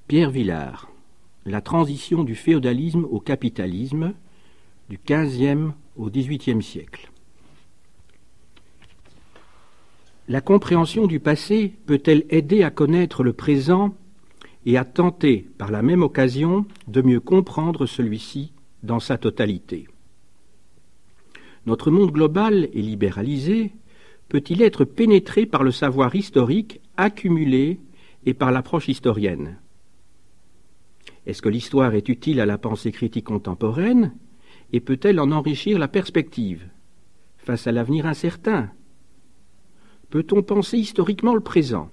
Pierre Villard, La transition du féodalisme au capitalisme, du XVe au XVIIIe siècle. La compréhension du passé peut-elle aider à connaître le présent et à tenter, par la même occasion, de mieux comprendre celui-ci dans sa totalité? Notre monde global et libéralisé peut-il être pénétré par le savoir historique accumulé et par l'approche historienne? Est-ce que l'histoire est utile à la pensée critique contemporaine et peut-elle en enrichir la perspective face à l'avenir incertain? Peut-on penser historiquement le présent?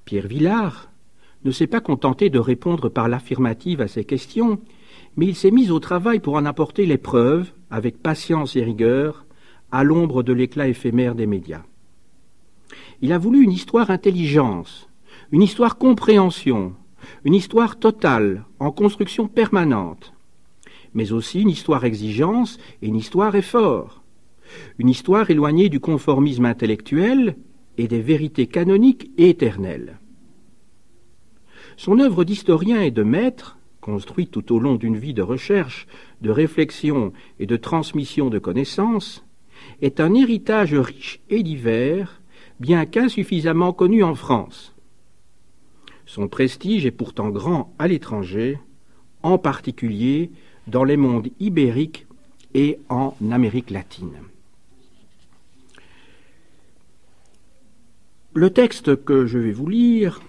Pierre Villard ne s'est pas contenté de répondre par l'affirmative à ces questions, mais il s'est mis au travail pour en apporter les preuves, avec patience et rigueur, à l'ombre de l'éclat éphémère des médias. Il a voulu une histoire intelligence, une histoire compréhension, une histoire totale, en construction permanente, mais aussi une histoire exigence et une histoire effort, une histoire éloignée du conformisme intellectuel et des vérités canoniques et éternelles. Son œuvre d'historien et de maître, construite tout au long d'une vie de recherche, de réflexion et de transmission de connaissances, est un héritage riche et divers, bien qu'insuffisamment connu en France. Son prestige est pourtant grand à l'étranger, en particulier dans les mondes ibériques et en Amérique latine. Le texte que je vais vous lire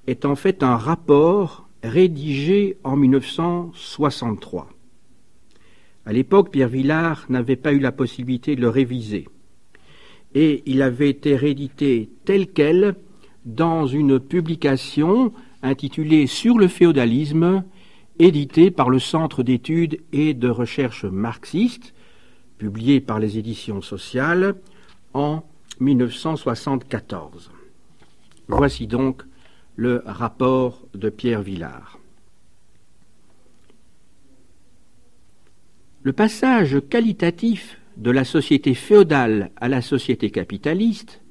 est en fait un rapport rédigé en 1963. À l'époque, Pierre Villard n'avait pas eu la possibilité de le réviser. Et il avait été réédité tel quel dans une publication intitulée « Sur le féodalisme », éditée par le Centre d'études et de recherche marxiste, publiée par les éditions sociales en 1974. Voici donc le rapport de Pierre Villard. Le passage qualitatif de la société féodale à la société capitaliste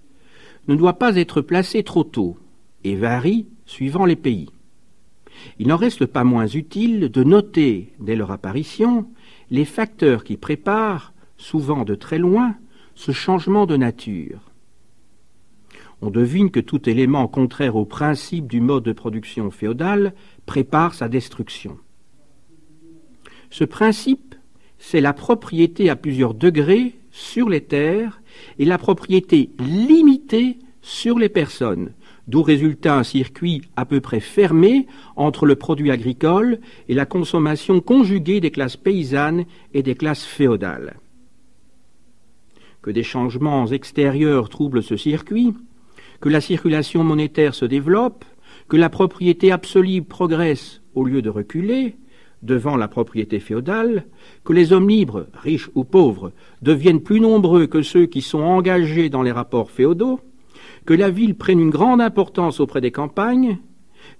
ne doit pas être placé trop tôt et varie suivant les pays. Il n'en reste pas moins utile de noter, dès leur apparition, les facteurs qui préparent, souvent de très loin, ce changement de nature. On devine que tout élément contraire au principe du mode de production féodal prépare sa destruction. Ce principe, c'est la propriété à plusieurs degrés sur les terres et la propriété limitée sur les personnes, d'où résulta un circuit à peu près fermé entre le produit agricole et la consommation conjuguée des classes paysannes et des classes féodales. Que des changements extérieurs troublent ce circuit, que la circulation monétaire se développe, que la propriété absolue progresse au lieu de reculer devant la propriété féodale, que les hommes libres, riches ou pauvres, deviennent plus nombreux que ceux qui sont engagés dans les rapports féodaux, que la ville prenne une grande importance auprès des campagnes,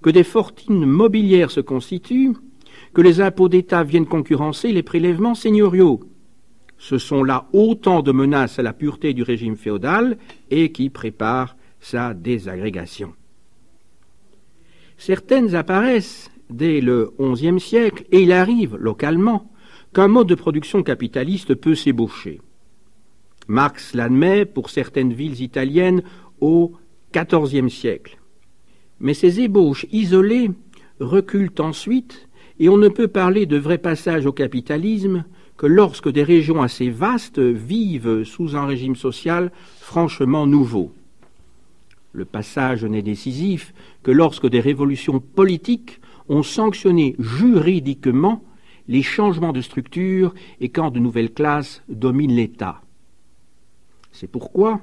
que des fortunes mobilières se constituent, que les impôts d'État viennent concurrencer les prélèvements seigneuriaux. Ce sont là autant de menaces à la pureté du régime féodal et qui préparent sa désagrégation. Certaines apparaissent dès le XIe siècle et il arrive, localement, qu'un mode de production capitaliste peut s'ébaucher. Marx l'admet pour certaines villes italiennes au XIVe siècle. Mais ces ébauches isolées reculent ensuite et on ne peut parler de vrai passage au capitalisme que lorsque des régions assez vastes vivent sous un régime social franchement nouveau. Le passage n'est décisif que lorsque des révolutions politiques ont sanctionné juridiquement les changements de structure et quand de nouvelles classes dominent l'État. C'est pourquoi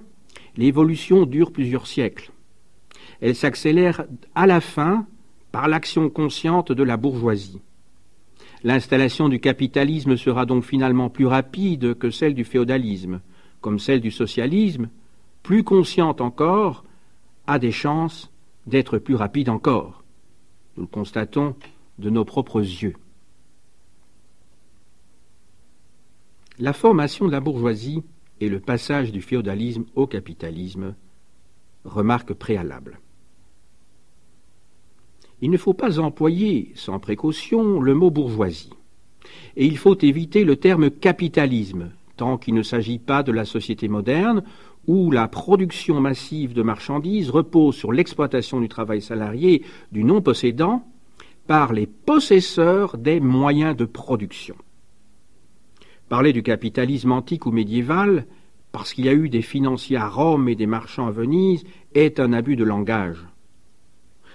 l'évolution dure plusieurs siècles. Elle s'accélère à la fin par l'action consciente de la bourgeoisie. L'installation du capitalisme sera donc finalement plus rapide que celle du féodalisme, comme celle du socialisme, plus consciente encore, a des chances d'être plus rapide encore. Nous le constatons de nos propres yeux. La formation de la bourgeoisie et le passage du féodalisme au capitalisme, remarque préalable. Il ne faut pas employer sans précaution le mot bourgeoisie. Et il faut éviter le terme capitalisme, tant qu'il ne s'agit pas de la société moderne où la production massive de marchandises repose sur l'exploitation du travail salarié du non-possédant par les possesseurs des moyens de production. Parler du capitalisme antique ou médiéval, parce qu'il y a eu des financiers à Rome et des marchands à Venise, est un abus de langage.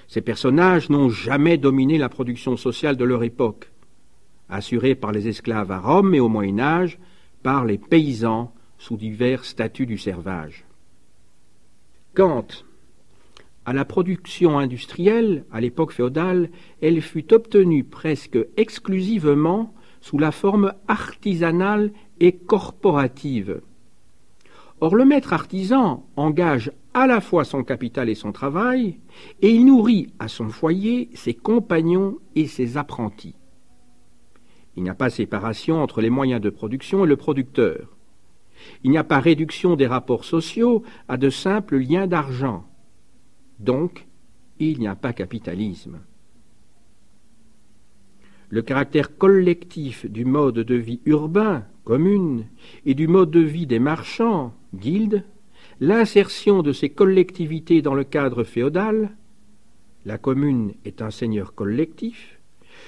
Ces personnages n'ont jamais dominé la production sociale de leur époque, assurée par les esclaves à Rome et au Moyen-Âge, par les paysans sous divers statuts du servage. Quant à la production industrielle, à l'époque féodale, elle fut obtenue presque exclusivement sous la forme artisanale et corporative. Or, le maître artisan engage à la fois son capital et son travail, et il nourrit à son foyer ses compagnons et ses apprentis. Il n'y a pas séparation entre les moyens de production et le producteur. Il n'y a pas réduction des rapports sociaux à de simples liens d'argent. Donc, il n'y a pas capitalisme. Le caractère collectif du mode de vie urbain, commune, et du mode de vie des marchands, guildes, l'insertion de ces collectivités dans le cadre féodal, la commune est un seigneur collectif,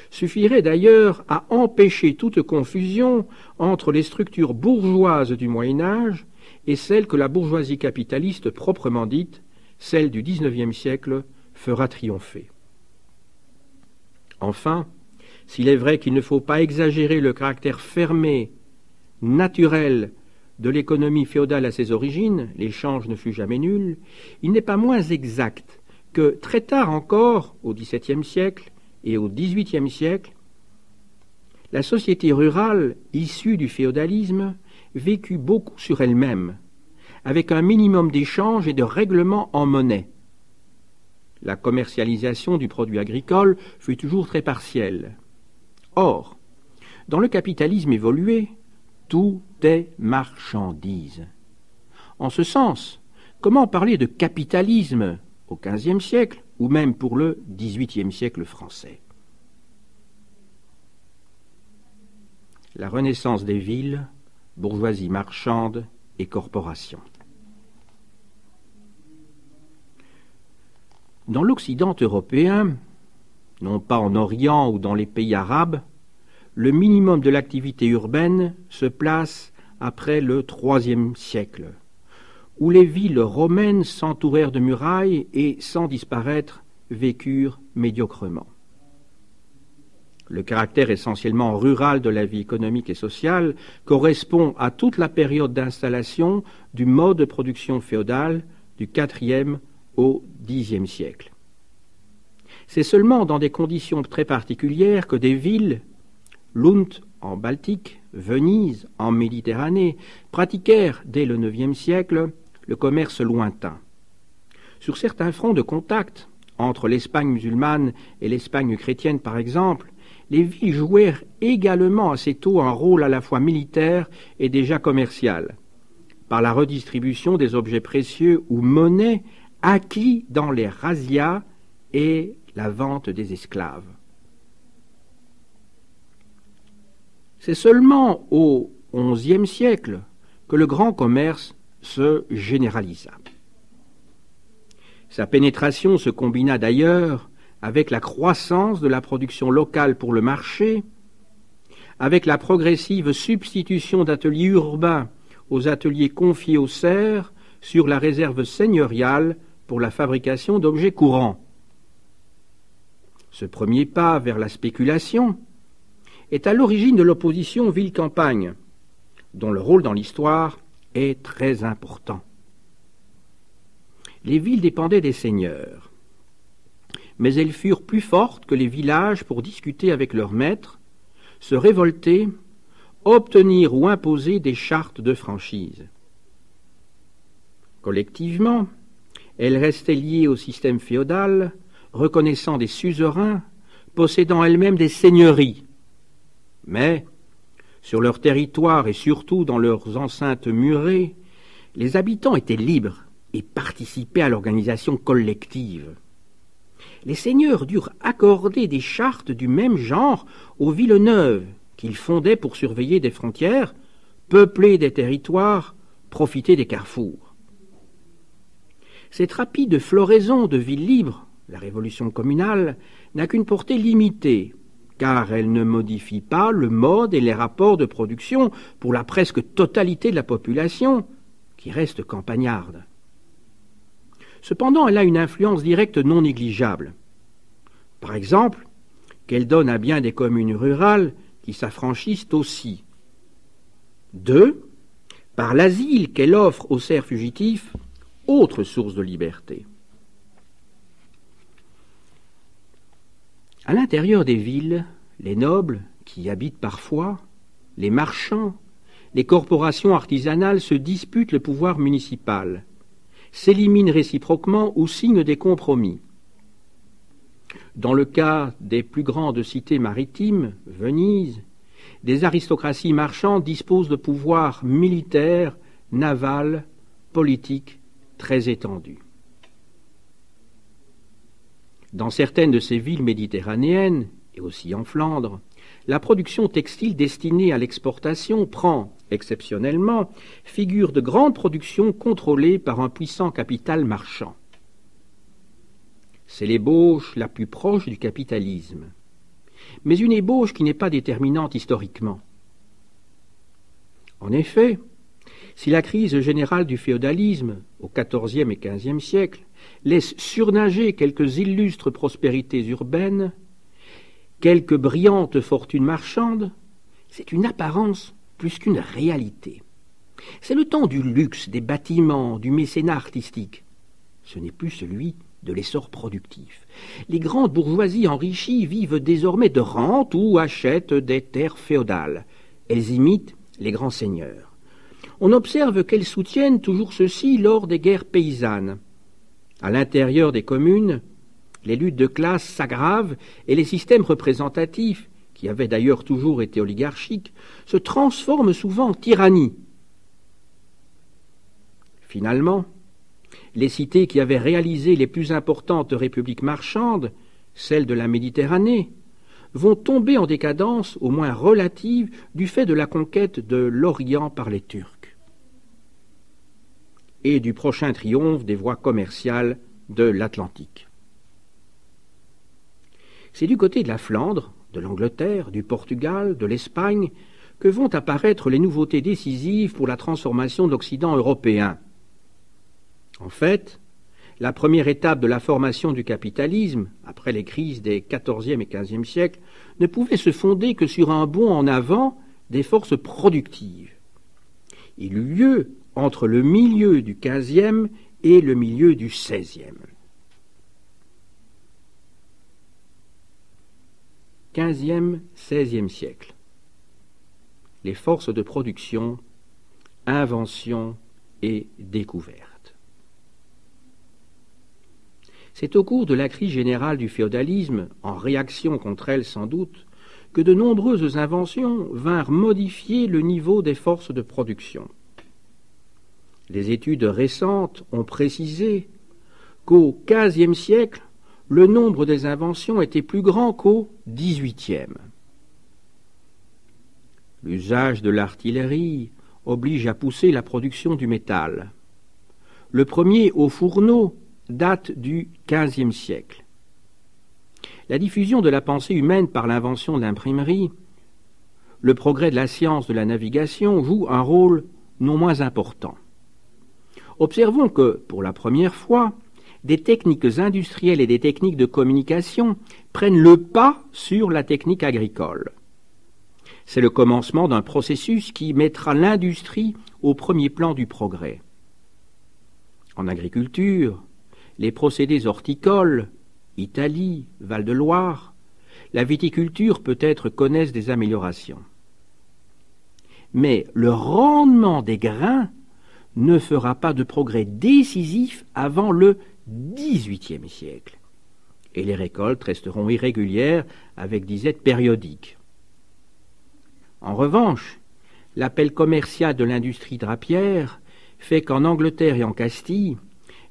suffirait d'ailleurs à empêcher toute confusion entre les structures bourgeoises du Moyen-Âge et celles que la bourgeoisie capitaliste proprement dite, celle du XIXe siècle, fera triompher. Enfin, s'il est vrai qu'il ne faut pas exagérer le caractère fermé, naturel, de l'économie féodale à ses origines, l'échange ne fut jamais nul, il n'est pas moins exact que très tard encore, au XVIIe siècle et au XVIIIe siècle, la société rurale, issue du féodalisme, vécut beaucoup sur elle-même, avec un minimum d'échanges et de règlements en monnaie. La commercialisation du produit agricole fut toujours très partielle. Or, dans le capitalisme évolué, tout est marchandise. En ce sens, comment parler de capitalisme au XVe siècle ou même pour le XVIIIe siècle français? La renaissance des villes, bourgeoisie marchande et corporation. Dans l'Occident européen, non pas en Orient ou dans les pays arabes, le minimum de l'activité urbaine se place après le IIIe siècle, où les villes romaines s'entourèrent de murailles et, sans disparaître, vécurent médiocrement. Le caractère essentiellement rural de la vie économique et sociale correspond à toute la période d'installation du mode de production féodal du IVe au Xe siècle. C'est seulement dans des conditions très particulières que des villes, Lund en Baltique, Venise en Méditerranée, pratiquèrent dès le IXe siècle le commerce lointain. Sur certains fronts de contact, entre l'Espagne musulmane et l'Espagne chrétienne par exemple, les villes jouèrent également assez tôt un rôle à la fois militaire et déjà commercial, par la redistribution des objets précieux ou monnaies acquis dans les razzias et la vente des esclaves. C'est seulement au XIe siècle que le grand commerce se généralisa. Sa pénétration se combina d'ailleurs avec la croissance de la production locale pour le marché, avec la progressive substitution d'ateliers urbains aux ateliers confiés aux serfs sur la réserve seigneuriale pour la fabrication d'objets courants. Ce premier pas vers la spéculation est à l'origine de l'opposition ville-campagne, dont le rôle dans l'histoire est très important. Les villes dépendaient des seigneurs, mais elles furent plus fortes que les villages pour discuter avec leurs maîtres, se révolter, obtenir ou imposer des chartes de franchise. Collectivement, elles restaient liées au système féodal, reconnaissant des suzerains, possédant elles-mêmes des seigneuries. Mais, sur leur territoire et surtout dans leurs enceintes murées, les habitants étaient libres et participaient à l'organisation collective. les seigneurs durent accorder des chartes du même genre aux villes neuves qu'ils fondaient pour surveiller des frontières, peupler des territoires, profiter des carrefours. Cette rapide floraison de villes libres, la révolution communale, n'a qu'une portée limitée, car elle ne modifie pas le mode et les rapports de production pour la presque totalité de la population, qui reste campagnarde. Cependant, elle a une influence directe non négligeable. Par exemple, qu'elle donne à bien des communes rurales qui s'affranchissent aussi. 2. Par l'asile qu'elle offre aux serfs fugitifs, autre source de liberté. À l'intérieur des villes, les nobles, qui y habitent parfois, les marchands, les corporations artisanales se disputent le pouvoir municipal, s'éliminent réciproquement ou signent des compromis. Dans le cas des plus grandes cités maritimes, Venise, des aristocraties marchandes disposent de pouvoirs militaires, navals, politiques très étendus. Dans certaines de ces villes méditerranéennes, et aussi en Flandre, la production textile destinée à l'exportation prend, exceptionnellement, figure de grandes productions contrôlées par un puissant capital marchand. C'est l'ébauche la plus proche du capitalisme, mais une ébauche qui n'est pas déterminante historiquement. En effet, si la crise générale du féodalisme, au XIVe et XVe siècle, laisse surnager quelques illustres prospérités urbaines, quelques brillantes fortunes marchandes, c'est une apparence plus qu'une réalité. C'est le temps du luxe, des bâtiments, du mécénat artistique. Ce n'est plus celui de l'essor productif. Les grandes bourgeoisies enrichies vivent désormais de rentes ou achètent des terres féodales. Elles imitent les grands seigneurs. On observe qu'elles soutiennent toujours ceci lors des guerres paysannes. À l'intérieur des communes, les luttes de classe s'aggravent et les systèmes représentatifs, qui avaient d'ailleurs toujours été oligarchiques, se transforment souvent en tyrannie. Finalement, les cités qui avaient réalisé les plus importantes républiques marchandes, celles de la Méditerranée, vont tomber en décadence, au moins relative, du fait de la conquête de l'Orient par les Turcs et du prochain triomphe des voies commerciales de l'Atlantique. C'est du côté de la Flandre, de l'Angleterre, du Portugal, de l'Espagne, que vont apparaître les nouveautés décisives pour la transformation de l'Occident européen. En fait, la première étape de la formation du capitalisme, après les crises des XIVe et XVe siècles, ne pouvait se fonder que sur un bond en avant des forces productives. Il eut lieu entre le milieu du XVe et le milieu du XVIe. XVe, XVIe siècle. Les forces de production, invention et découverte. C'est au cours de la crise générale du féodalisme, en réaction contre elle sans doute, que de nombreuses inventions vinrent modifier le niveau des forces de production. Les études récentes ont précisé qu'au XVe siècle, le nombre des inventions était plus grand qu'au XVIIIe. L'usage de l'artillerie oblige à pousser la production du métal. Le premier au fourneau date du XVe siècle. La diffusion de la pensée humaine par l'invention de l'imprimerie, le progrès de la science de la navigation jouent un rôle non moins important. Observons que, pour la première fois, des techniques industrielles et des techniques de communication prennent le pas sur la technique agricole. C'est le commencement d'un processus qui mettra l'industrie au premier plan du progrès. En agriculture, les procédés horticoles, Italie, Val-de-Loire, la viticulture peut-être connaissent des améliorations. Mais le rendement des grains ne fera pas de progrès décisif avant le XVIIIe siècle, et les récoltes resteront irrégulières avec disettes périodiques. En revanche, l'appel commercial de l'industrie drapière fait qu'en Angleterre et en Castille,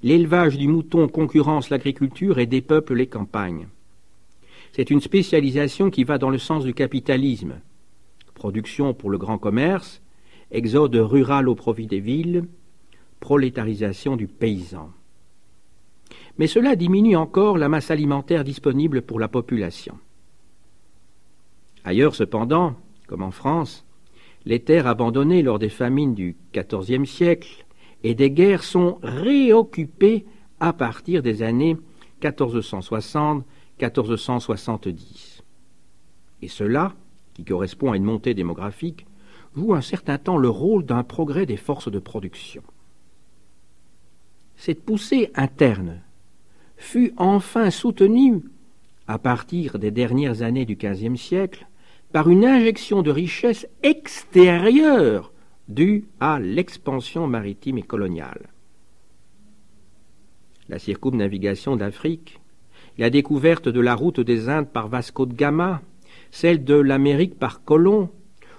l'élevage du mouton concurrence l'agriculture et dépeuple les campagnes. C'est une spécialisation qui va dans le sens du capitalisme. Production pour le grand commerce, exode rural au profit des villes, prolétarisation du paysan. Mais cela diminue encore la masse alimentaire disponible pour la population. Ailleurs, cependant, comme en France, les terres abandonnées lors des famines du XIVe siècle et des guerres sont réoccupées à partir des années 1460-1470. Et cela, qui correspond à une montée démographique, joue un certain temps le rôle d'un progrès des forces de production. Cette poussée interne fut enfin soutenue, à partir des dernières années du XVe siècle, par une injection de richesse extérieure due à l'expansion maritime et coloniale. La circumnavigation d'Afrique, la découverte de la route des Indes par Vasco de Gama, celle de l'Amérique par Colomb,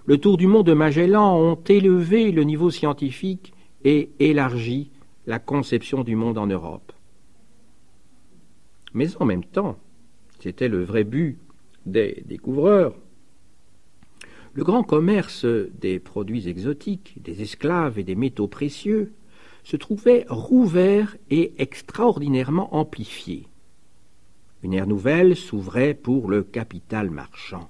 le tour du monde de Magellan ont élevé le niveau scientifique et élargi la conception du monde en Europe. Mais en même temps, c'était le vrai but des découvreurs, le grand commerce des produits exotiques, des esclaves et des métaux précieux se trouvait rouvert et extraordinairement amplifié. Une ère nouvelle s'ouvrait pour le capital marchand,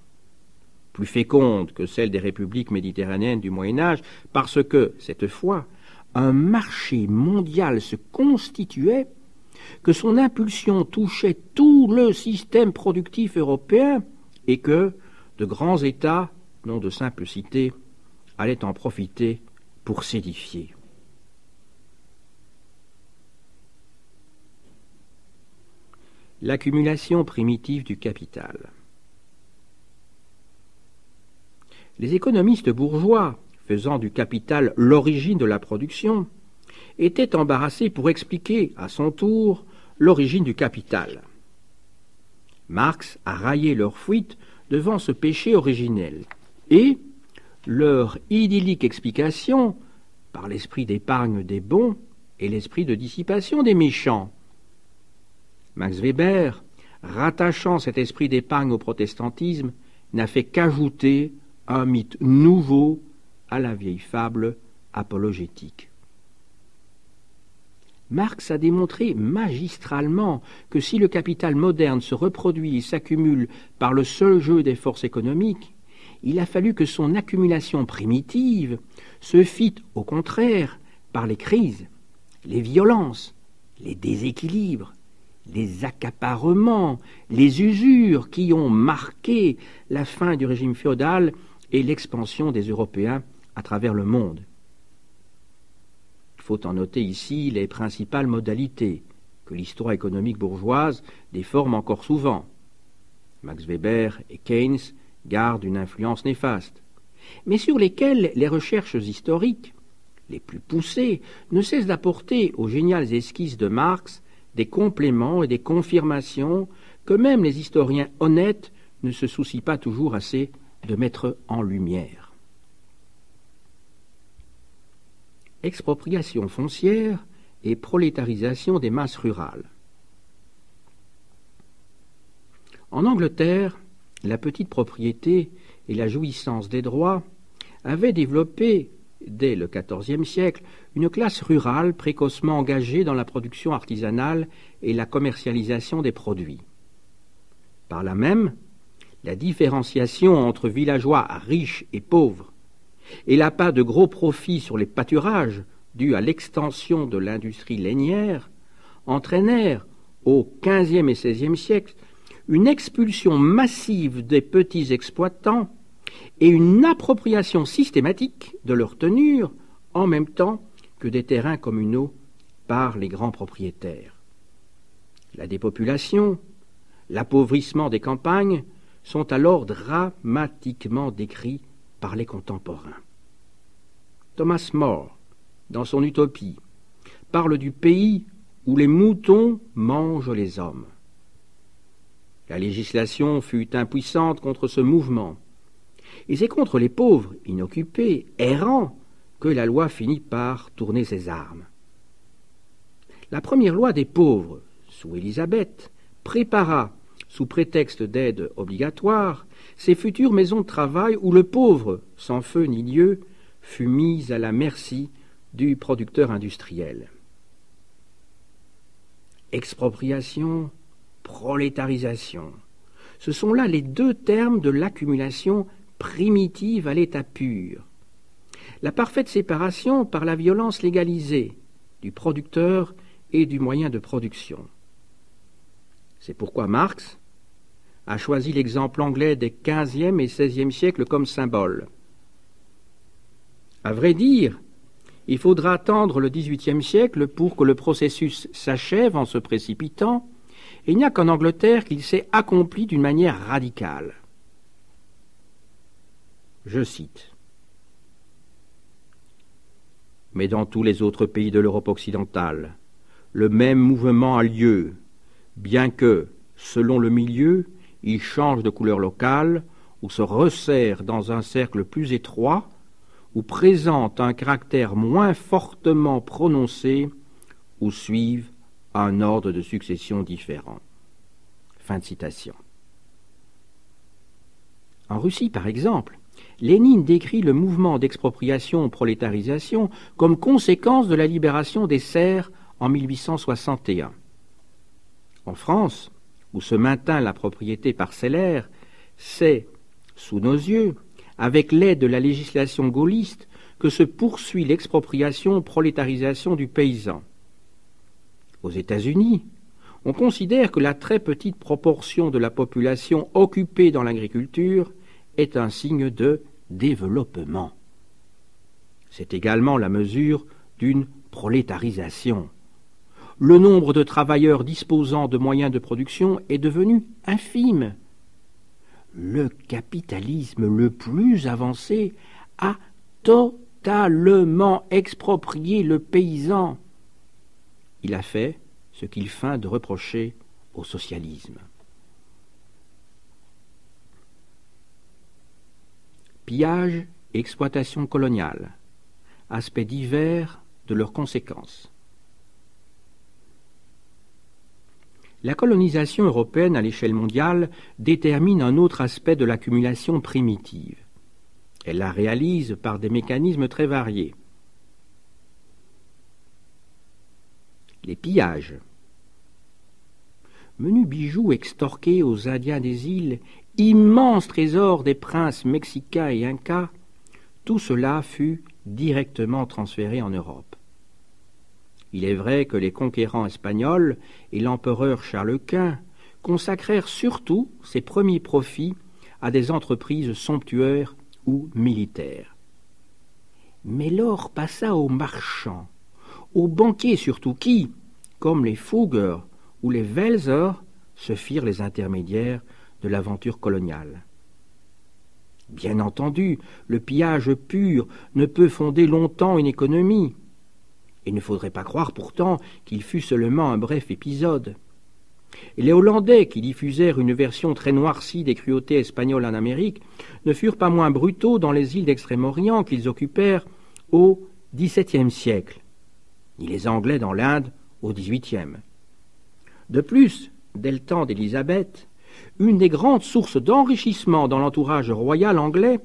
plus féconde que celle des républiques méditerranéennes du Moyen-Âge, parce que, cette fois, un marché mondial se constituait, que son impulsion touchait tout le système productif européen et que de grands États, non de simples cités, allaient en profiter pour s'édifier. L'accumulation primitive du capital. Les économistes bourgeois, faisant du capital l'origine de la production, étaient embarrassés pour expliquer, à son tour, l'origine du capital. Marx a raillé leur fuite devant ce péché originel, et leur idyllique explication, par l'esprit d'épargne des bons et l'esprit de dissipation des méchants. Max Weber, rattachant cet esprit d'épargne au protestantisme, n'a fait qu'ajouter un mythe nouveau à la vieille fable apologétique. Marx a démontré magistralement que si le capital moderne se reproduit et s'accumule par le seul jeu des forces économiques, il a fallu que son accumulation primitive se fît au contraire par les crises, les violences, les déséquilibres, les accaparements, les usures qui ont marqué la fin du régime féodal et l'expansion des Européens à travers le monde. Il faut en noter ici les principales modalités que l'histoire économique bourgeoise déforme encore souvent. Max Weber et Keynes gardent une influence néfaste, mais sur lesquelles les recherches historiques, les plus poussées, ne cessent d'apporter aux géniales esquisses de Marx des compléments et des confirmations que même les historiens honnêtes ne se soucient pas toujours assez de mettre en lumière. Expropriation foncière et prolétarisation des masses rurales. En Angleterre, la petite propriété et la jouissance des droits avaient développé, dès le XIVe siècle, une classe rurale précocement engagée dans la production artisanale et la commercialisation des produits. Par là même, la différenciation entre villageois riches et pauvres et l'appât de gros profits sur les pâturages dus à l'extension de l'industrie lainière entraînèrent, au XVe et XVIe siècle, une expulsion massive des petits exploitants et une appropriation systématique de leur tenure en même temps que des terrains communaux par les grands propriétaires. La dépopulation, l'appauvrissement des campagnes sont alors dramatiquement décrits par les contemporains. Thomas More, dans son Utopie, parle du pays où les moutons mangent les hommes. La législation fut impuissante contre ce mouvement, et c'est contre les pauvres, inoccupés, errants, que la loi finit par tourner ses armes. La première loi des pauvres, sous Élisabeth, prépara, sous prétexte d'aide obligatoire, ces futures maisons de travail où le pauvre, sans feu ni lieu, fut mis à la merci du producteur industriel. Expropriation, prolétarisation, ce sont là les deux termes de l'accumulation primitive à l'état pur. La parfaite séparation par la violence légalisée du producteur et du moyen de production. C'est pourquoi Marx a choisi l'exemple anglais des XVe et XVIe siècles comme symbole. À vrai dire, il faudra attendre le XVIIIe siècle pour que le processus s'achève en se précipitant, et il n'y a qu'en Angleterre qu'il s'est accompli d'une manière radicale. Je cite. Mais dans tous les autres pays de l'Europe occidentale, le même mouvement a lieu, bien que, selon le milieu, il change de couleur locale, ou se resserre dans un cercle plus étroit, ou présente un caractère moins fortement prononcé, ou suivent un ordre de succession différent. Fin de citation. En Russie, par exemple, Lénine décrit le mouvement d'expropriation-prolétarisation comme conséquence de la libération des serfs en 1861. En France, où se maintint la propriété parcellaire, c'est, sous nos yeux, avec l'aide de la législation gaulliste, que se poursuit l'expropriation-prolétarisation du paysan. Aux États-Unis, on considère que la très petite proportion de la population occupée dans l'agriculture est un signe de développement. C'est également la mesure d'une prolétarisation. Le nombre de travailleurs disposant de moyens de production est devenu infime. Le capitalisme le plus avancé a totalement exproprié le paysan. Il a fait ce qu'il feint de reprocher au socialisme. Pillage et exploitation coloniale, aspects divers de leurs conséquences. La colonisation européenne à l'échelle mondiale détermine un autre aspect de l'accumulation primitive. Elle la réalise par des mécanismes très variés. Les pillages. Menus bijoux extorqués aux Indiens des îles, immenses trésors des princes mexicains et incas, tout cela fut directement transféré en Europe. Il est vrai que les conquérants espagnols et l'empereur Charles Quint consacrèrent surtout ses premiers profits à des entreprises somptuaires ou militaires. Mais l'or passa aux marchands, aux banquiers surtout, qui, comme les Fugger ou les Welser, se firent les intermédiaires de l'aventure coloniale. Bien entendu, le pillage pur ne peut fonder longtemps une économie. Il ne faudrait pas croire pourtant qu'il fût seulement un bref épisode. Et les Hollandais, qui diffusèrent une version très noircie des cruautés espagnoles en Amérique, ne furent pas moins brutaux dans les îles d'Extrême-Orient qu'ils occupèrent au XVIIe siècle, ni les Anglais dans l'Inde au XVIIIe. De plus, dès le temps d'Élisabeth, une des grandes sources d'enrichissement dans l'entourage royal anglais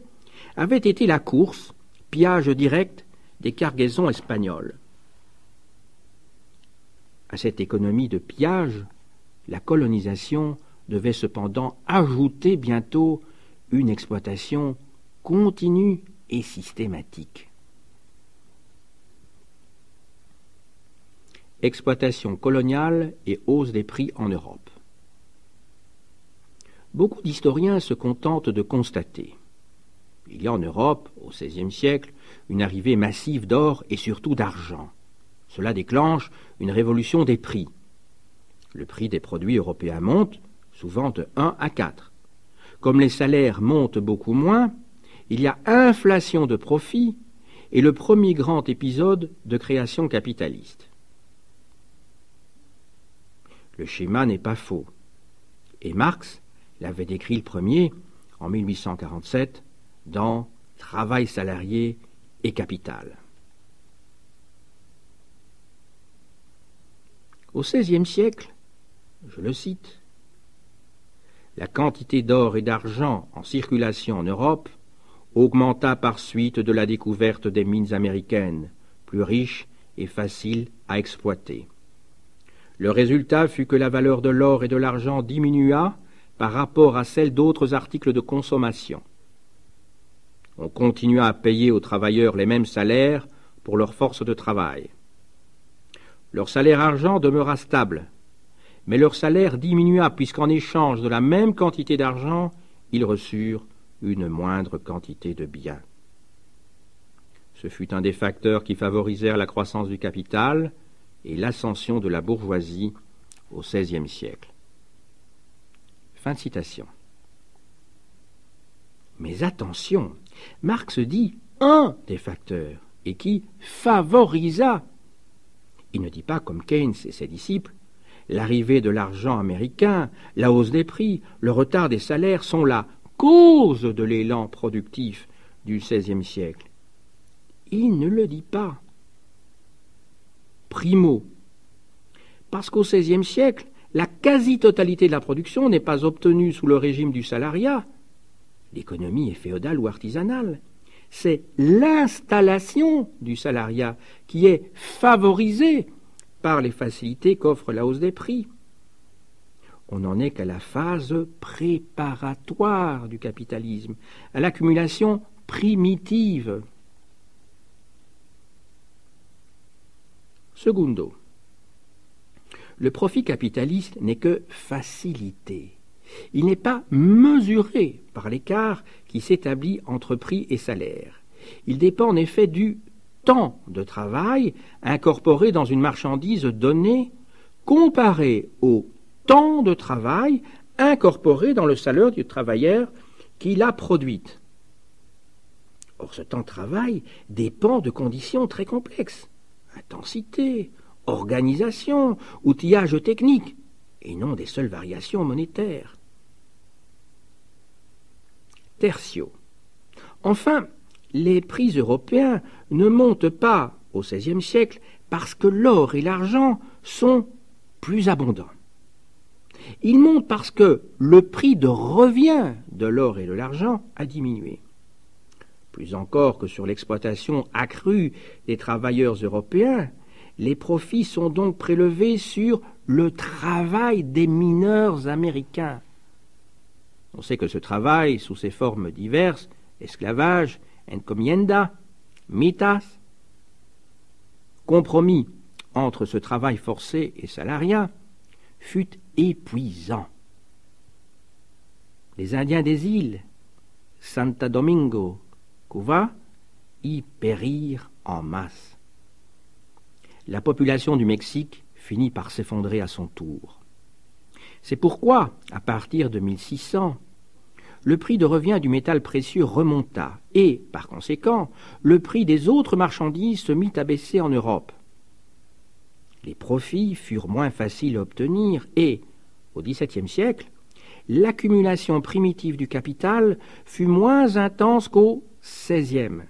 avait été la course, pillage direct, des cargaisons espagnoles. À cette économie de pillage, la colonisation devait cependant ajouter bientôt une exploitation continue et systématique. Exploitation coloniale et hausse des prix en Europe. Beaucoup d'historiens se contentent de constater. Il y a en Europe, au XVIe siècle, une arrivée massive d'or et surtout d'argent. Cela déclenche une révolution des prix. Le prix des produits européens monte, souvent de 1 à 4. Comme les salaires montent beaucoup moins, il y a inflation de profits et le premier grand épisode de création capitaliste. Le schéma n'est pas faux. Et Marx l'avait décrit le premier, en 1847, dans « Travail salarié et capital ». Au XVIe siècle, je le cite, la quantité d'or et d'argent en circulation en Europe augmenta par suite de la découverte des mines américaines, plus riches et faciles à exploiter. Le résultat fut que la valeur de l'or et de l'argent diminua par rapport à celle d'autres articles de consommation. On continua à payer aux travailleurs les mêmes salaires pour leur force de travail. Leur salaire argent demeura stable, mais leur salaire diminua puisqu'en échange de la même quantité d'argent, ils reçurent une moindre quantité de biens. Ce fut un des facteurs qui favorisèrent la croissance du capital et l'ascension de la bourgeoisie au XVIe siècle. Fin de citation. Mais attention, Marx dit un des facteurs et qui favorisa. Il ne dit pas, comme Keynes et ses disciples, l'arrivée de l'argent américain, la hausse des prix, le retard des salaires sont la cause de l'élan productif du XVIe siècle. Il ne le dit pas. Primo, parce qu'au XVIe siècle, la quasi-totalité de la production n'est pas obtenue sous le régime du salariat. L'économie est féodale ou artisanale. C'est l'installation du salariat qui est favorisée par les facilités qu'offre la hausse des prix. On n'en est qu'à la phase préparatoire du capitalisme, à l'accumulation primitive. Secundo, le profit capitaliste n'est que facilité. Il n'est pas mesuré par l'écart qui s'établit entre prix et salaire. Il dépend en effet du temps de travail incorporé dans une marchandise donnée comparé au temps de travail incorporé dans le salaire du travailleur qui l'a produite. Or, ce temps de travail dépend de conditions très complexes. Intensité, organisation, outillage technique, et non des seules variations monétaires. Tertio. Enfin, les prix européens ne montent pas au XVIe siècle parce que l'or et l'argent sont plus abondants. Ils montent parce que le prix de revient de l'or et de l'argent a diminué. Plus encore que sur l'exploitation accrue des travailleurs européens, les profits sont donc prélevés sur le travail des mineurs américains. On sait que ce travail, sous ses formes diverses, esclavage, encomienda, mitas, compromis entre ce travail forcé et salariat, fut épuisant. Les Indiens des îles, Santo Domingo, Cuba, y périrent en masse. La population du Mexique finit par s'effondrer à son tour. C'est pourquoi, à partir de 1600, le prix de revient du métal précieux remonta et, par conséquent, le prix des autres marchandises se mit à baisser en Europe. Les profits furent moins faciles à obtenir et, au XVIIe siècle, l'accumulation primitive du capital fut moins intense qu'au XVIe.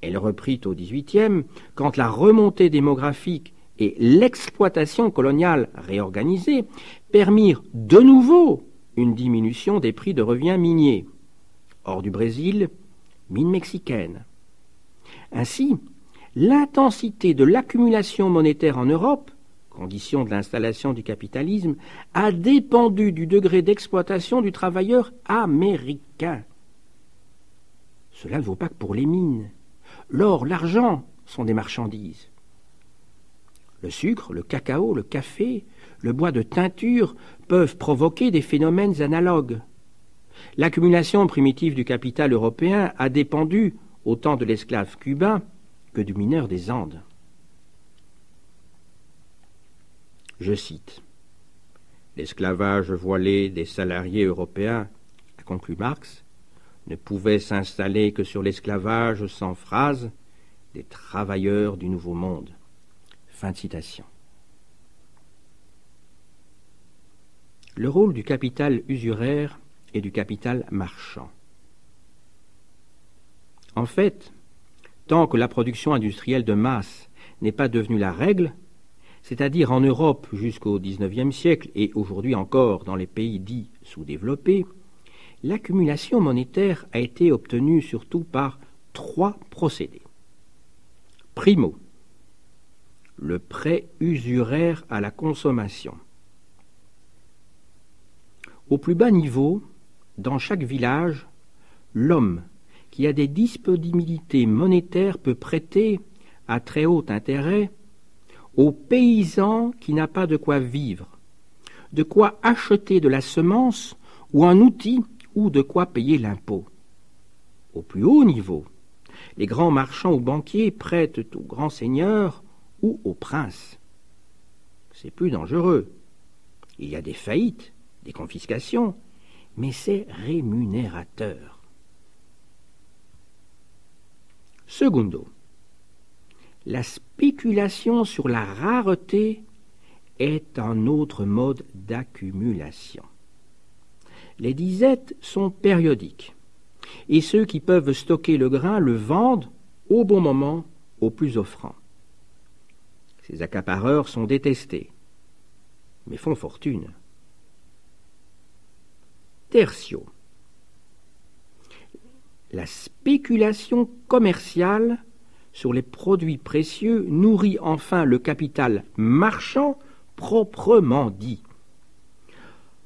Elle reprit au XVIIIe quand la remontée démographique et l'exploitation coloniale réorganisée permirent de nouveau une diminution des prix de revient miniers. Hors du Brésil, mines mexicaines. Ainsi, l'intensité de l'accumulation monétaire en Europe, condition de l'installation du capitalisme, a dépendu du degré d'exploitation du travailleur américain. Cela ne vaut pas que pour les mines. L'or, l'argent sont des marchandises. Le sucre, le cacao, le café, le bois de teinture peuvent provoquer des phénomènes analogues. L'accumulation primitive du capital européen a dépendu autant de l'esclave cubain que du mineur des Andes. Je cite. L'esclavage voilé des salariés européens, a conclu Marx, ne pouvait s'installer que sur l'esclavage sans phrase des travailleurs du Nouveau Monde. Fin de citation. Le rôle du capital usuraire et du capital marchand. En fait, tant que la production industrielle de masse n'est pas devenue la règle, c'est-à-dire en Europe jusqu'au XIXe siècle et aujourd'hui encore dans les pays dits sous-développés, l'accumulation monétaire a été obtenue surtout par 3 procédés. Primo, le prêt usuraire à la consommation. Au plus bas niveau, dans chaque village, l'homme qui a des disponibilités monétaires peut prêter à très haut intérêt au paysan qui n'a pas de quoi vivre, de quoi acheter de la semence ou un outil ou de quoi payer l'impôt. Au plus haut niveau, les grands marchands ou banquiers prêtent aux grands seigneurs ou aux princes. C'est plus dangereux. Il y a des faillites, des confiscations, mais c'est rémunérateur. Secundo, la spéculation sur la rareté est un autre mode d'accumulation. Les disettes sont périodiques, et ceux qui peuvent stocker le grain le vendent au bon moment au plus offrant. Ces accapareurs sont détestés, mais font fortune. Tertio, la spéculation commerciale sur les produits précieux nourrit enfin le capital marchand proprement dit.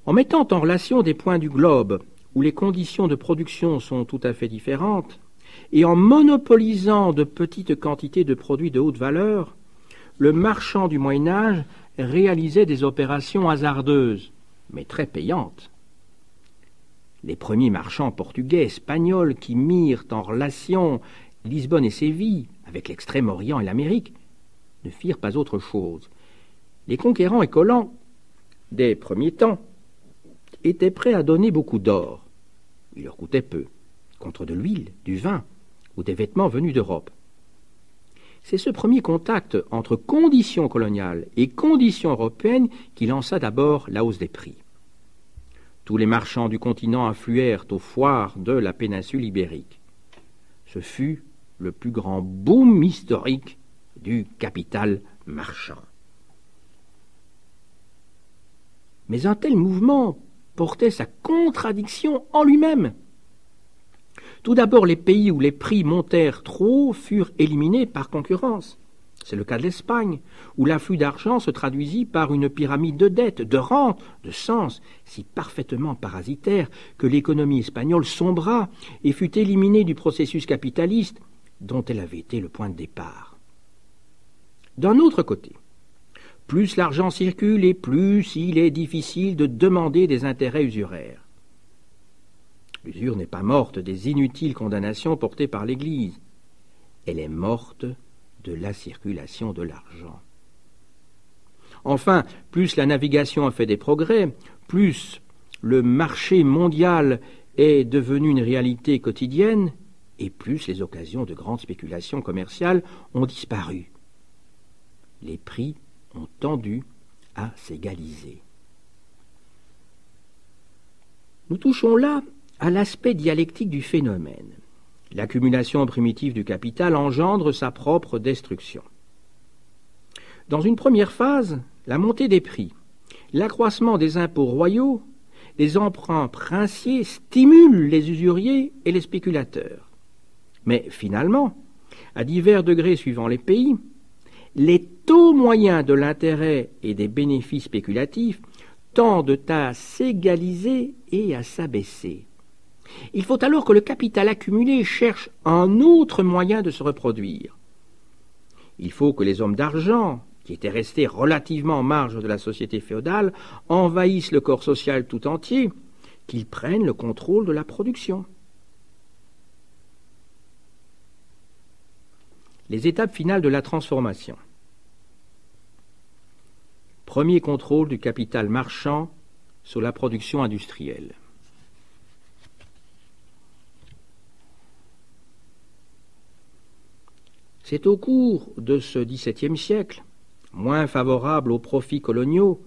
En mettant en relation des points du globe où les conditions de production sont tout à fait différentes, et en monopolisant de petites quantités de produits de haute valeur, le marchand du Moyen-Âge réalisait des opérations hasardeuses, mais très payantes. Les premiers marchands portugais, espagnols, qui mirent en relation Lisbonne et Séville, avec l'Extrême-Orient et l'Amérique, ne firent pas autre chose. Les conquérants et collants des premiers temps étaient prêts à donner beaucoup d'or. Il leur coûtait peu, contre de l'huile, du vin ou des vêtements venus d'Europe. C'est ce premier contact entre conditions coloniales et conditions européennes qui lança d'abord la hausse des prix. Tous les marchands du continent affluèrent aux foires de la péninsule ibérique. Ce fut le plus grand boom historique du capital marchand. Mais un tel mouvement portait sa contradiction en lui-même. Tout d'abord, les pays où les prix montèrent trop furent éliminés par concurrence. C'est le cas de l'Espagne, où l'afflux d'argent se traduisit par une pyramide de dettes, de rentes, de sens, si parfaitement parasitaire que l'économie espagnole sombra et fut éliminée du processus capitaliste dont elle avait été le point de départ. D'un autre côté, plus l'argent circule et plus il est difficile de demander des intérêts usuraires. L'usure n'est pas morte des inutiles condamnations portées par l'Église. Elle est morte de la circulation de l'argent. Enfin, plus la navigation a fait des progrès, plus le marché mondial est devenu une réalité quotidienne, et plus les occasions de grandes spéculations commerciales ont disparu. Les prix ont tendu à s'égaliser. Nous touchons là à l'aspect dialectique du phénomène. L'accumulation primitive du capital engendre sa propre destruction. Dans une première phase, la montée des prix, l'accroissement des impôts royaux, les emprunts princiers stimulent les usuriers et les spéculateurs. Mais finalement, à divers degrés suivant les pays, les taux moyens de l'intérêt et des bénéfices spéculatifs tendent à s'égaliser et à s'abaisser. Il faut alors que le capital accumulé cherche un autre moyen de se reproduire. Il faut que les hommes d'argent, qui étaient restés relativement en marge de la société féodale, envahissent le corps social tout entier, qu'ils prennent le contrôle de la production. Les étapes finales de la transformation. Premier contrôle du capital marchand sur la production industrielle. C'est au cours de ce XVIIe siècle, moins favorable aux profits coloniaux,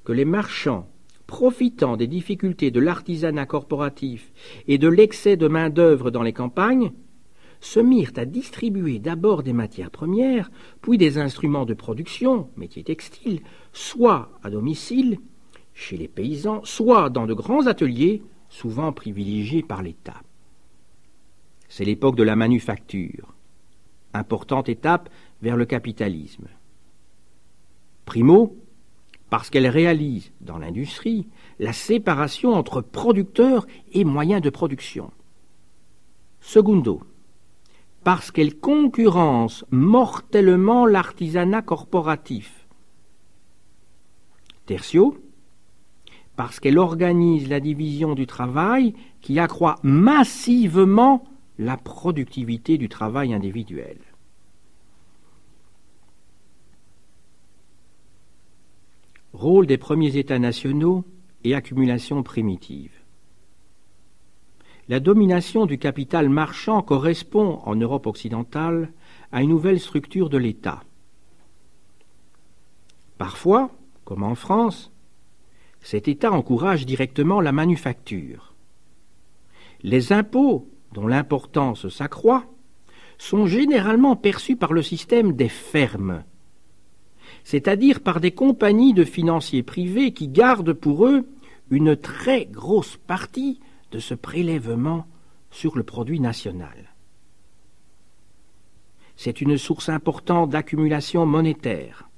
que les marchands, profitant des difficultés de l'artisanat corporatif et de l'excès de main-d'œuvre dans les campagnes, se mirent à distribuer d'abord des matières premières, puis des instruments de production, métiers textiles, soit à domicile, chez les paysans, soit dans de grands ateliers, souvent privilégiés par l'État. C'est l'époque de la manufacture, importante étape vers le capitalisme. Primo, parce qu'elle réalise, dans l'industrie, la séparation entre producteurs et moyens de production. Secundo, parce qu'elle concurrence mortellement l'artisanat corporatif. Tertio, parce qu'elle organise la division du travail qui accroît massivement la productivité du travail individuel. Rôle des premiers États nationaux et accumulation primitive. La domination du capital marchand correspond, en Europe occidentale, à une nouvelle structure de l'État. Parfois, comme en France, cet État encourage directement la manufacture. Les impôts, dont l'importance s'accroît, sont généralement perçus par le système des fermes, c'est-à-dire par des compagnies de financiers privés qui gardent pour eux une très grosse partie de ce prélèvement sur le produit national. C'est une source importante d'accumulation monétaire.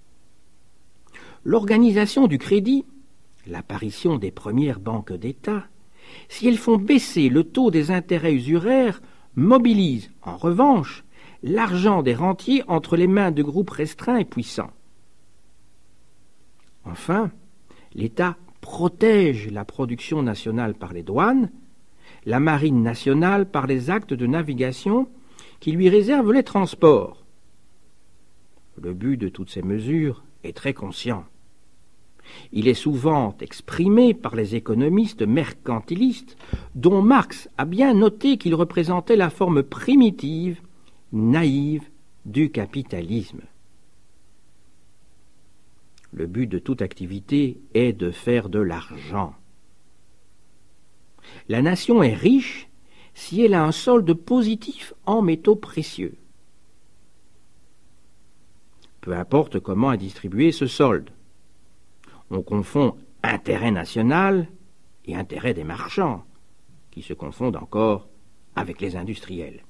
L'organisation du crédit, l'apparition des premières banques d'État, si elles font baisser le taux des intérêts usuraires, mobilisent, en revanche, l'argent des rentiers entre les mains de groupes restreints et puissants. Enfin, l'État protège la production nationale par les douanes, la marine nationale par les actes de navigation qui lui réservent les transports. Le but de toutes ces mesures est très conscient. Il est souvent exprimé par les économistes mercantilistes, dont Marx a bien noté qu'il représentait la forme primitive, naïve du capitalisme. Le but de toute activité est de faire de l'argent. La nation est riche si elle a un solde positif en métaux précieux. Peu importe comment est distribué ce solde. On confond intérêt national et intérêt des marchands, qui se confondent encore avec les industriels.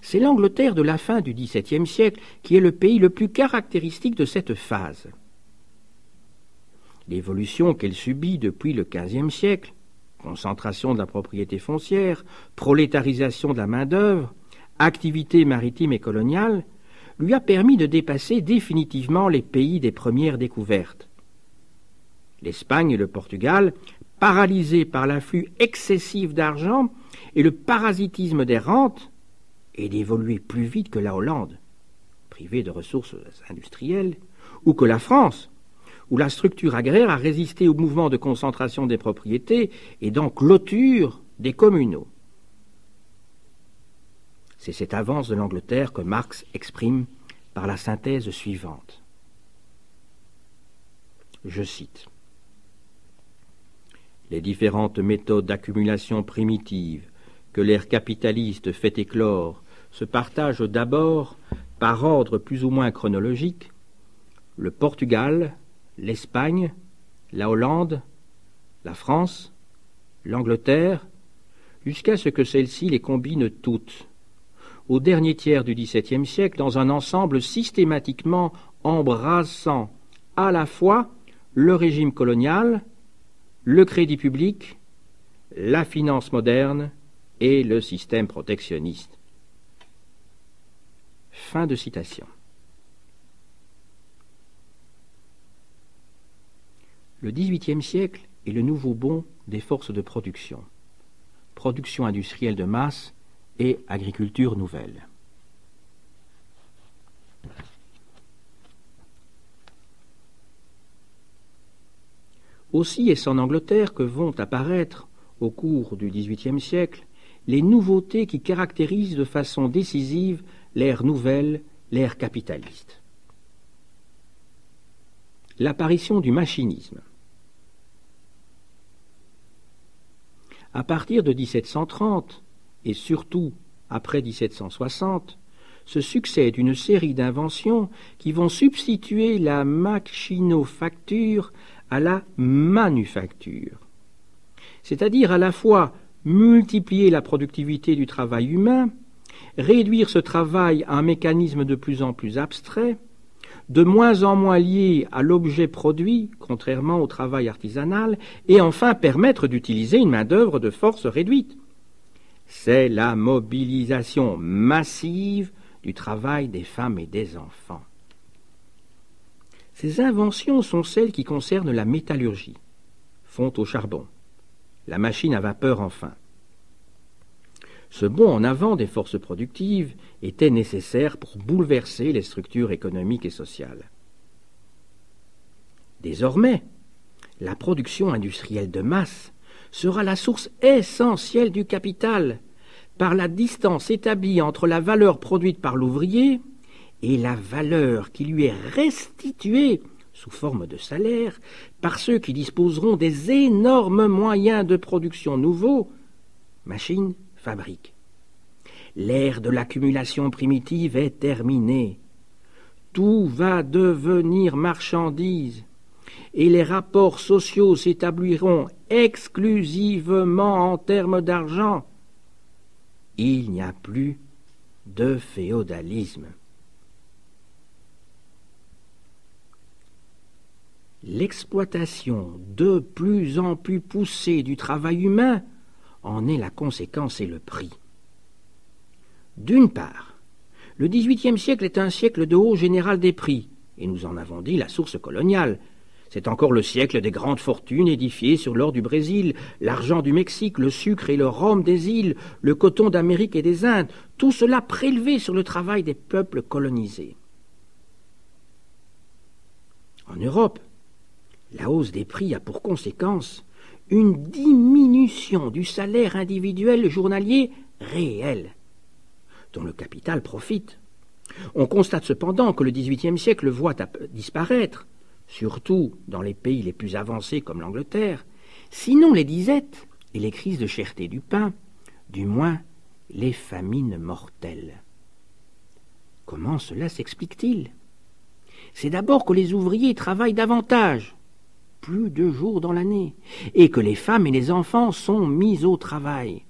C'est l'Angleterre de la fin du XVIIe siècle qui est le pays le plus caractéristique de cette phase. L'évolution qu'elle subit depuis le XVe siècle, concentration de la propriété foncière, prolétarisation de la main-d'œuvre, activité maritime et coloniale, lui a permis de dépasser définitivement les pays des premières découvertes. L'Espagne et le Portugal, paralysés par l'afflux excessif d'argent et le parasitisme des rentes, et d'évoluer plus vite que la Hollande, privée de ressources industrielles, ou que la France, où la structure agraire a résisté au mouvement de concentration des propriétés et donc clôture des communaux. C'est cette avance de l'Angleterre que Marx exprime par la synthèse suivante. Je cite. Les différentes méthodes d'accumulation primitive que l'ère capitaliste fait éclore se partagent d'abord, par ordre plus ou moins chronologique, le Portugal, l'Espagne, la Hollande, la France, l'Angleterre, jusqu'à ce que celle-ci les combine toutes, au dernier tiers du XVIIe siècle, dans un ensemble systématiquement embrassant à la fois le régime colonial, le crédit public, la finance moderne et le système protectionniste. Fin de citation. Le XVIIIe siècle est le nouveau bond des forces de production. Production industrielle de masse et agriculture nouvelle. Aussi est-ce en Angleterre que vont apparaître, au cours du XVIIIe siècle, les nouveautés qui caractérisent de façon décisive l'ère nouvelle, l'ère capitaliste. L'apparition du machinisme. À partir de 1730, et surtout après 1760, se succède une série d'inventions qui vont substituer la machinofacture à la manufacture, c'est-à-dire à la fois multiplier la productivité du travail humain, réduire ce travail à un mécanisme de plus en plus abstrait, de moins en moins lié à l'objet produit, contrairement au travail artisanal, et enfin permettre d'utiliser une main-d'œuvre de force réduite. C'est la mobilisation massive du travail des femmes et des enfants. Ces inventions sont celles qui concernent la métallurgie, fonte au charbon, la machine à vapeur enfin. Ce bond en avant des forces productives était nécessaire pour bouleverser les structures économiques et sociales. Désormais, la production industrielle de masse sera la source essentielle du capital, par la distance établie entre la valeur produite par l'ouvrier et la valeur qui lui est restituée sous forme de salaire par ceux qui disposeront des énormes moyens de production nouveaux, machines, fabriques. L'ère de l'accumulation primitive est terminée. Tout va devenir marchandise et les rapports sociaux s'établiront exclusivement en termes d'argent. Il n'y a plus de féodalisme. L'exploitation de plus en plus poussée du travail humain en est la conséquence et le prix. D'une part, le XVIIIe siècle est un siècle de hausse générale des prix, et nous en avons dit la source coloniale. C'est encore le siècle des grandes fortunes édifiées sur l'or du Brésil, l'argent du Mexique, le sucre et le rhum des îles, le coton d'Amérique et des Indes, tout cela prélevé sur le travail des peuples colonisés. En Europe, la hausse des prix a pour conséquence une diminution du salaire individuel journalier réel, dont le capital profite. On constate cependant que le XVIIIe siècle voit disparaître, surtout dans les pays les plus avancés comme l'Angleterre, sinon les disettes et les crises de cherté du pain, du moins les famines mortelles. Comment cela s'explique-t-il? C'est d'abord que les ouvriers travaillent davantage, plus de jours dans l'année, et que les femmes et les enfants sont mis au travail.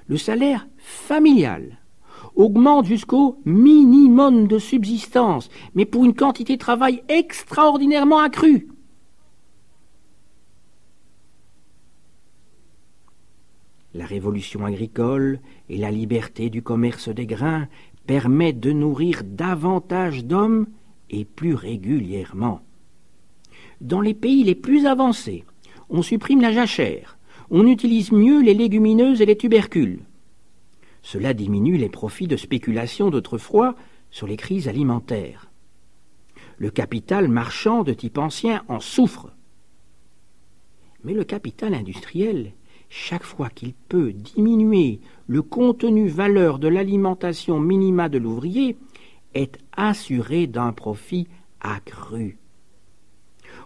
Le salaire familial augmente jusqu'au minimum de subsistance, mais pour une quantité de travail extraordinairement accrue. La révolution agricole et la liberté du commerce des grains permettent de nourrir davantage d'hommes et plus régulièrement. Dans les pays les plus avancés, on supprime la jachère, on utilise mieux les légumineuses et les tubercules. Cela diminue les profits de spéculation d'autrefois sur les crises alimentaires. Le capital marchand de type ancien en souffre. Mais le capital industriel, chaque fois qu'il peut diminuer le contenu valeur de l'alimentation minima de l'ouvrier, est assuré d'un profit accru.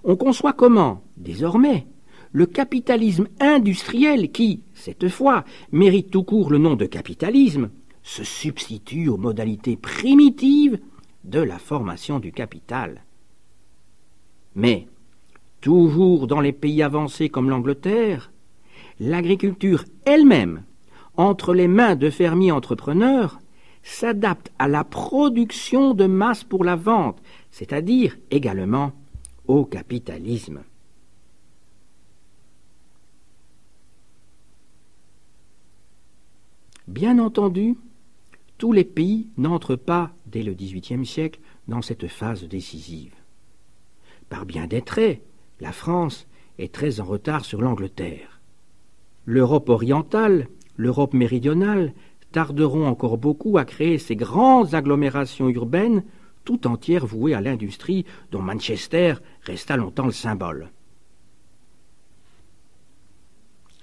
On conçoit comment, désormais, le capitalisme industriel qui, cette fois, mérite tout court le nom de capitalisme, se substitue aux modalités primitives de la formation du capital. Mais, toujours dans les pays avancés comme l'Angleterre, l'agriculture elle-même, entre les mains de fermiers entrepreneurs, s'adapte à la production de masse pour la vente, c'est-à-dire également au capitalisme. Bien entendu, tous les pays n'entrent pas, dès le XVIIIe siècle, dans cette phase décisive. Par bien des traits, la France est très en retard sur l'Angleterre. L'Europe orientale, l'Europe méridionale tarderont encore beaucoup à créer ces grandes agglomérations urbaines, tout entières vouées à l'industrie, dont Manchester resta longtemps le symbole.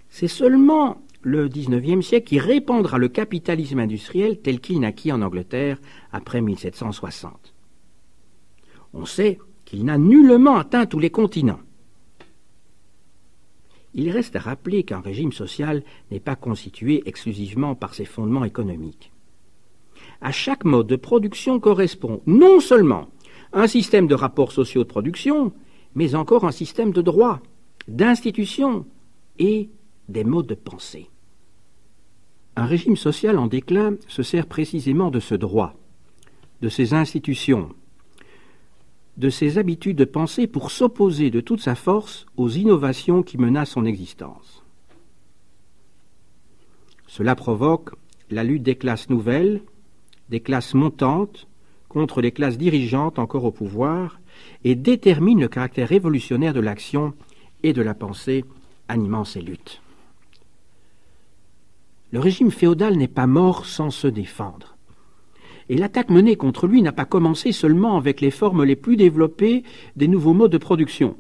C'est seulement le XIXe siècle qui répandra le capitalisme industriel tel qu'il naquit en Angleterre après 1760. On sait qu'il n'a nullement atteint tous les continents. Il reste à rappeler qu'un régime social n'est pas constitué exclusivement par ses fondements économiques. À chaque mode de production correspond non seulement un système de rapports sociaux de production, mais encore un système de droit, d'institutions et des modes de pensée. Un régime social en déclin se sert précisément de ce droit, de ses institutions, de ses habitudes de pensée pour s'opposer de toute sa force aux innovations qui menacent son existence. Cela provoque la lutte des classes nouvelles, des classes montantes, contre les classes dirigeantes encore au pouvoir, et détermine le caractère révolutionnaire de l'action et de la pensée animant ces luttes. Le régime féodal n'est pas mort sans se défendre. Et l'attaque menée contre lui n'a pas commencé seulement avec les formes les plus développées des nouveaux modes de production.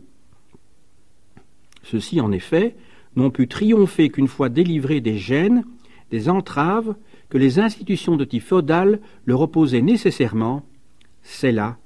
Ceux-ci, en effet, n'ont pu triompher qu'une fois délivrés des gênes, des entraves que les institutions de type féodal leur opposaient nécessairement. C'est là